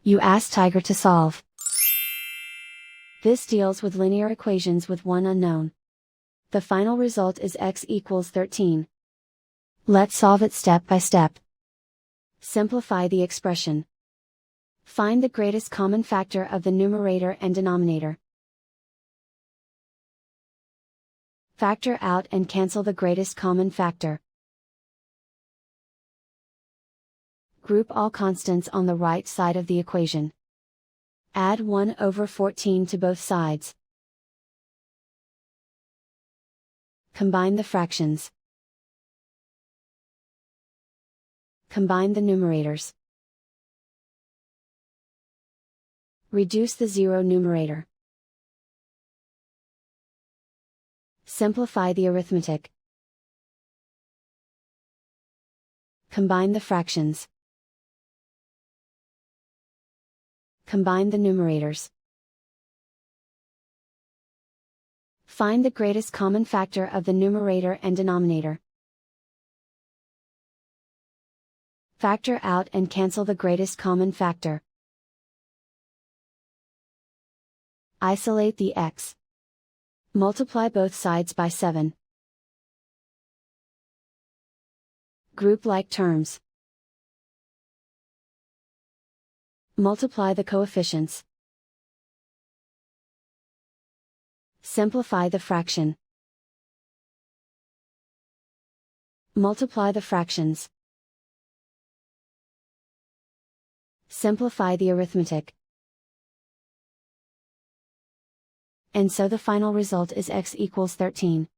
You ask Tiger to solve. This deals with linear equations with one unknown. The final result is x equals 13. Let's solve it step by step. Simplify the expression. Find the greatest common factor of the numerator and denominator. Factor out and cancel the greatest common factor. Group all constants on the right side of the equation. Add 1/14 to both sides. Combine the fractions. Combine the numerators. Reduce the zero numerator. Simplify the arithmetic. Combine the fractions. Combine the numerators. Find the greatest common factor of the numerator and denominator. Factor out and cancel the greatest common factor. Isolate the x. Multiply both sides by 7. Group like terms. Multiply the coefficients. Simplify the fraction. Multiply the fractions. Simplify the arithmetic. And so the final result is x equals 13.